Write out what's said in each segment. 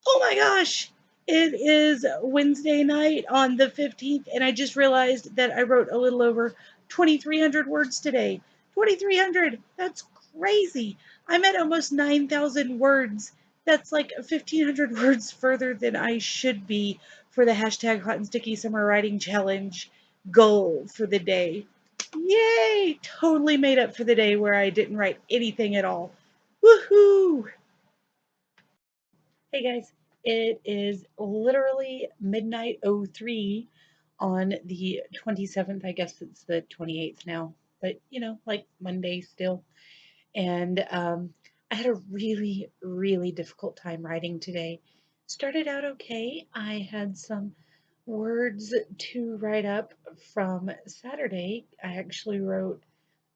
Oh my gosh! It is Wednesday night on the 15th, and I just realized that I wrote a little over 2,300 words today. 2,300! That's crazy. I'm at almost 9,000 words. That's like 1,500 words further than I should be for the hashtag Hot and Sticky Summer Writing Challenge goal for the day. Yay! Totally made up for the day where I didn't write anything at all. Woohoo! Hey guys, it is literally midnight 03 on the 27th. I guess it's the 28th now, but like Monday still. And I had a really, really difficult time writing today. Started out okay. I had some words to write up from Saturday. I actually wrote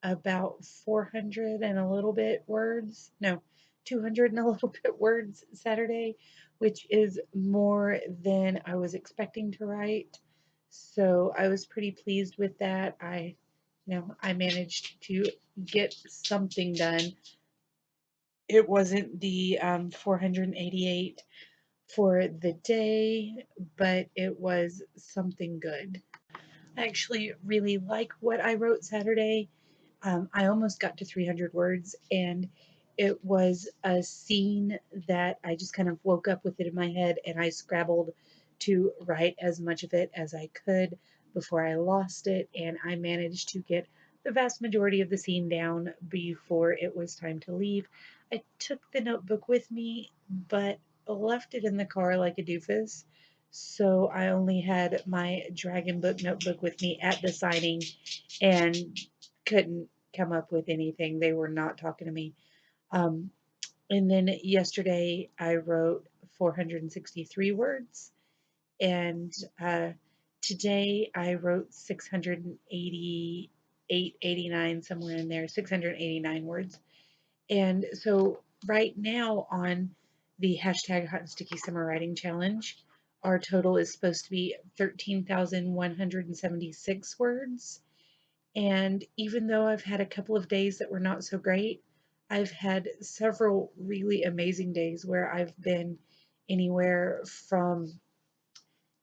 about 400 and a little bit words. No, 200 and a little bit words Saturday, which is more than I was expecting to write. So I was pretty pleased with that. I managed to get something done. It wasn't the 488 for the day, but it was something good. I actually really like what I wrote Saturday. I almost got to 300 words, and it was a scene that I just kind of woke up with it in my head, and I scrabbled to write as much of it as I could before I lost it, and I managed to get the vast majority of the scene down before it was time to leave. I took the notebook with me, but left it in the car like a doofus. So I only had my Dragon Book notebook with me at the signing and couldn't come up with anything. They were not talking to me. Um, and then yesterday I wrote 463 words, and today I wrote 688, 89, somewhere in there, 689 words. And so right now on the hashtag Hot and Sticky Summer Writing Challenge, our total is supposed to be 13,176 words. And even though I've had a couple of days that were not so great, I've had several really amazing days where I've been anywhere from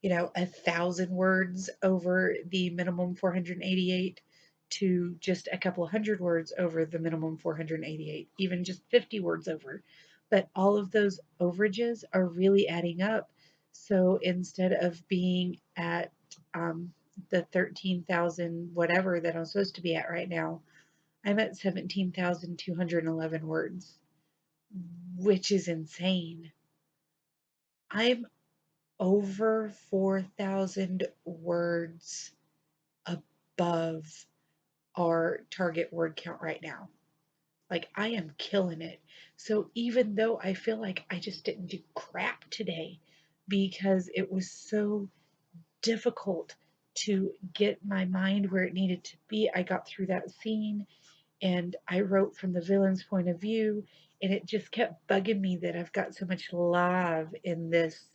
1,000 words over the minimum 488 to just a couple of hundred words over the minimum 488, even just 50 words over. But all of those overages are really adding up. So instead of being at the 13,000 whatever that I'm supposed to be at right now, I'm at 17,211 words, which is insane. I'm over 4,000 words above our target word count right now. Like, I am killing it. So even though I feel like I just didn't do crap today because it was so difficult to get my mind where it needed to be, I got through that scene and I wrote from the villain's point of view, and it just kept bugging me that I've got so much love in this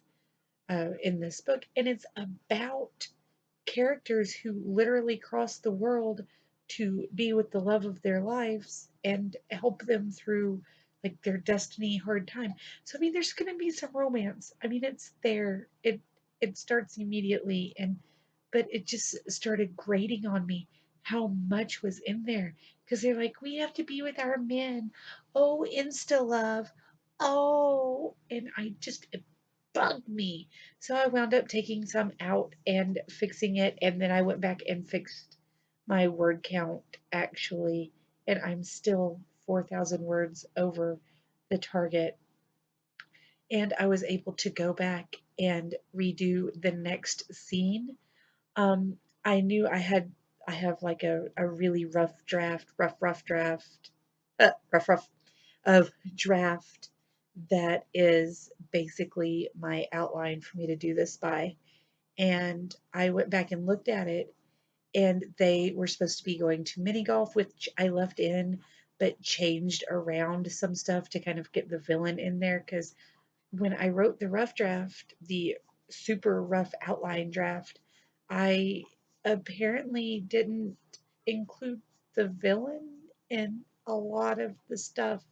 book, and it's about characters who literally cross the world to be with the love of their lives and help them through like their destiny hard time. So I mean there's going to be some romance. I mean it's there. It starts immediately, and but it just started grating on me how much was in there because they're like, we have to be with our men. Oh, insta love. Oh, and I just it bugged me. So I wound up taking some out and fixing it, and then I went back and fixed my word count actually, and I'm still 4,000 words over the target. And I was able to go back and redo the next scene. I knew I have like a really rough draft, rough of draft that is basically my outline for me to do this by. And I went back and looked at it, and they were supposed to be going to mini golf, which I left in, but changed around some stuff to kind of get the villain in there. Because when I wrote the rough draft, the super rough outline draft, I apparently didn't include the villain in a lot of the stuff.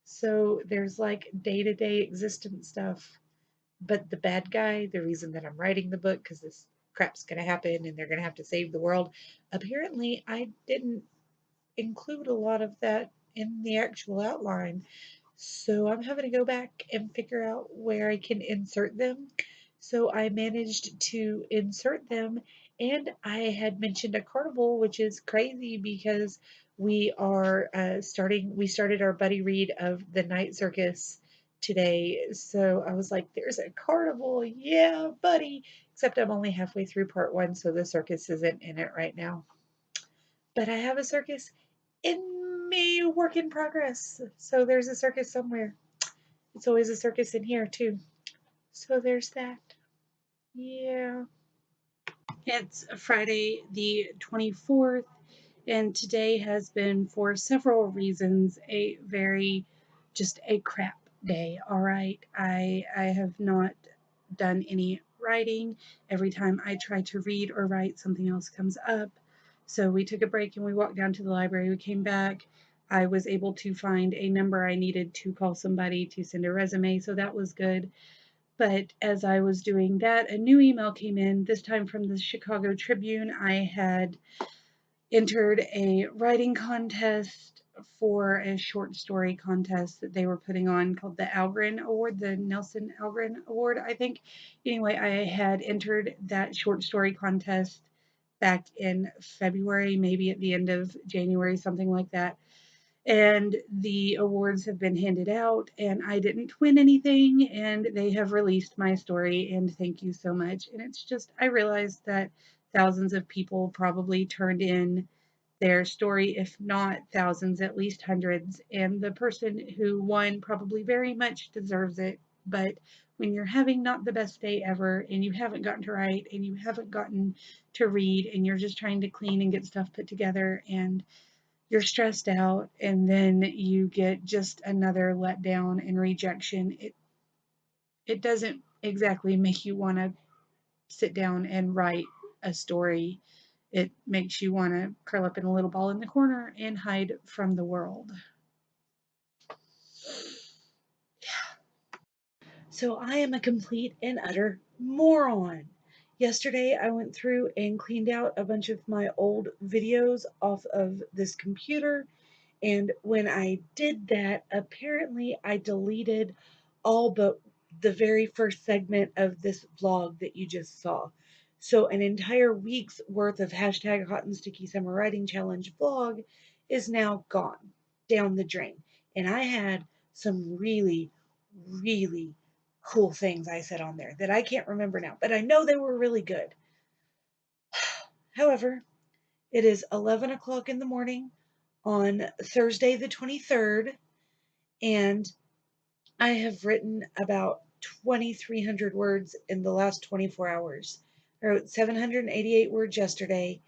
So there's like day to day existence stuff But the bad guy, the reason that I'm writing the book, because this crap's going to happen and they're going to have to save the world, apparently I didn't include a lot of that in the actual outline. So I'm having to go back and figure out where I can insert them. So I managed to insert them, and I had mentioned a carnival, which is crazy because we started our buddy read of the night circus today. So I was like, there's a carnival, yeah, buddy. Except I'm only halfway through part one, so the circus isn't in it right now. But I have a circus in me work in progress. So there's a circus somewhere. It's always a circus in here too. So there's that. Yeah. It's Friday the 24th, and today has been, for several reasons, a very just a crap day. All right. I have not done any writing. Every time I try to read or write, something else comes up. So we took a break and we walked down to the library. We came back. I was able to find a number I needed to call somebody to send a resume, so that was good. But as I was doing that, a new email came in, this time from the Chicago Tribune. I had entered a writing contest for a short story contest that they were putting on called the Algren Award, the Nelson Algren Award, I think. Anyway, I had entered that short story contest back in February, maybe at the end of January, something like that. And the awards have been handed out, and I didn't win anything, and they have released my story, and thank you so much. And it's just, I realized that thousands of people probably turned in their story, if not thousands, at least hundreds, and the person who won probably very much deserves it. But when you're having not the best day ever, and you haven't gotten to write, and you haven't gotten to read, and you're just trying to clean and get stuff put together, and you're stressed out, and then you get just another letdown and rejection, it doesn't exactly make you want to sit down and write a story. It makes you want to curl up in a little ball in the corner and hide from the world. So I am a complete and utter moron. Yesterday, I went through and cleaned out a bunch of my old videos off of this computer. And when I did that, apparently I deleted all but the very first segment of this vlog that you just saw. So an entire week's worth of hashtag hot and sticky summer writing challenge vlog is now gone down the drain. And I had some really, really cool things I said on there that I can't remember now, but I know they were really good. However, it is 11 o'clock in the morning on Thursday the 23rd, and I have written about 2,300 words in the last 24 hours. I wrote 788 words yesterday,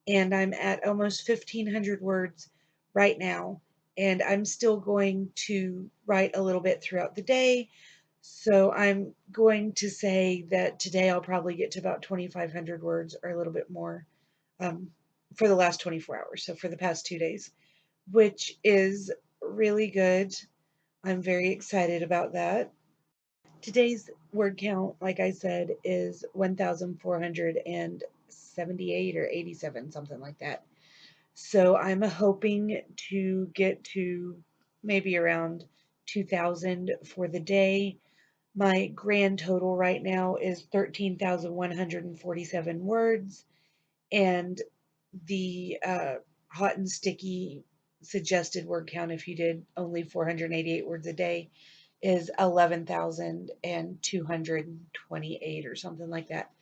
and I'm at almost 1,500 words right now, and I'm still going to write a little bit throughout the day. So I'm going to say that today I'll probably get to about 2,500 words or a little bit more for the last 24 hours. So for the past 2 days, which is really good. I'm very excited about that. Today's word count, like I said, is 1,478 or 87, something like that. So I'm hoping to get to maybe around 2,000 for the day. My grand total right now is 13,147 words, and the hot and sticky suggested word count, if you did only 488 words a day, is 11,228 or something like that.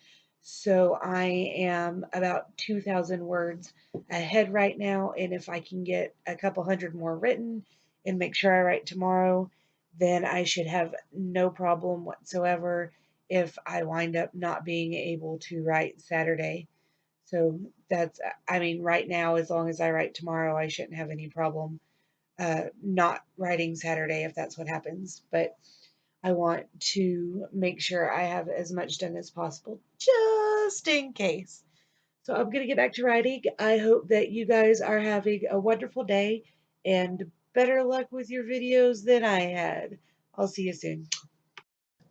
So I am about 2,000 words ahead right now, and if I can get a couple hundred more written and make sure I write tomorrow, then I should have no problem whatsoever if I wind up not being able to write Saturday. So that's, I mean, right now, as long as I write tomorrow, I shouldn't have any problem not writing Saturday if that's what happens. But I want to make sure I have as much done as possible just in case. So I'm going to get back to writing. I hope that you guys are having a wonderful day and better luck with your videos than I had. I'll see you soon.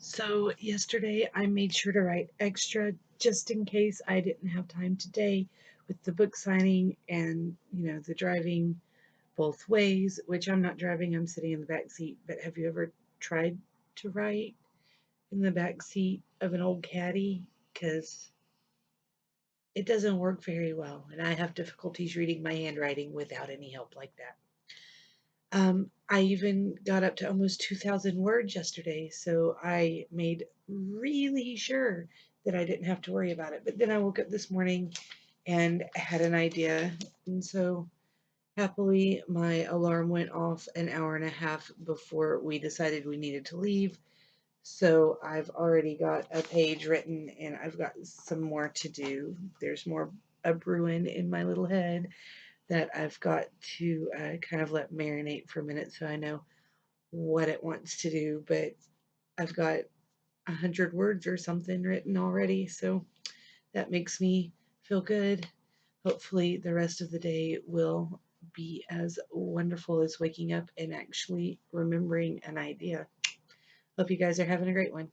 So yesterday I made sure to write extra just in case I didn't have time today with the book signing and, the driving both ways, which I'm not driving, I'm sitting in the back seat. But have you ever tried to write in the back seat of an old caddy? Because it doesn't work very well, and I have difficulties reading my handwriting without any help like that. I even got up to almost 2,000 words yesterday, so I made really sure that I didn't have to worry about it. But then I woke up this morning and had an idea, and so happily my alarm went off an hour and a half before we decided we needed to leave. So I've already got a page written, and I've got some more to do. There's more a brewing in my little head that I've got to kind of let marinate for a minute so I know what it wants to do. But I've got 100 words or something written already, so that makes me feel good. Hopefully, the rest of the day will be as wonderful as waking up and actually remembering an idea. Hope you guys are having a great one.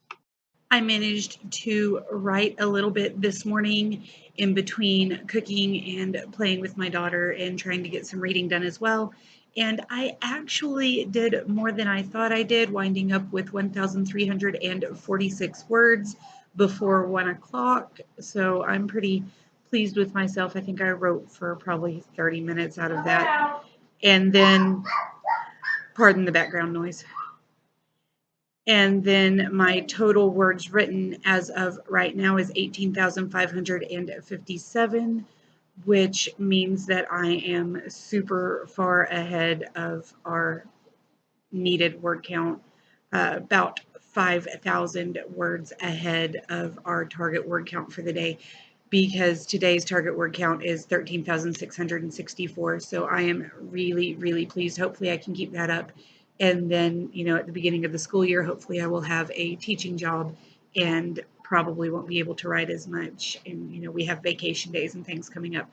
I managed to write a little bit this morning in between cooking and playing with my daughter and trying to get some reading done as well. And I actually did more than I thought I did, winding up with 1,346 words before 1 o'clock. So I'm pretty pleased with myself. I think I wrote for probably 30 minutes out of that. And then, pardon the background noise. And then my total words written as of right now is 18,557, which means that I am super far ahead of our needed word count, about 5,000 words ahead of our target word count for the day, because today's target word count is 13,664. So I am really, really pleased. Hopefully I can keep that up. And then, at the beginning of the school year, hopefully I will have a teaching job and probably won't be able to write as much. And, we have vacation days and things coming up.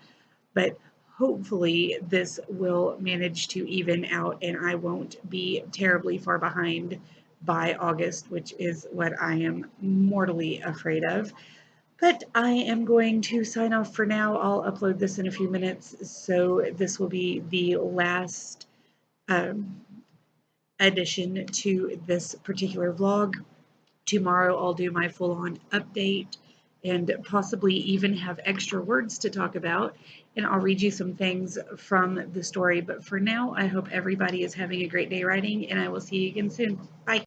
But hopefully this will manage to even out and I won't be terribly far behind by August, which is what I am mortally afraid of. But I am going to sign off for now. I'll upload this in a few minutes, so this will be the last um, addition to this particular vlog. Tomorrow I'll do my full-on update and possibly even have extra words to talk about, and I'll read you some things from the story. But for now, I hope everybody is having a great day writing, and I will see you again soon. Bye.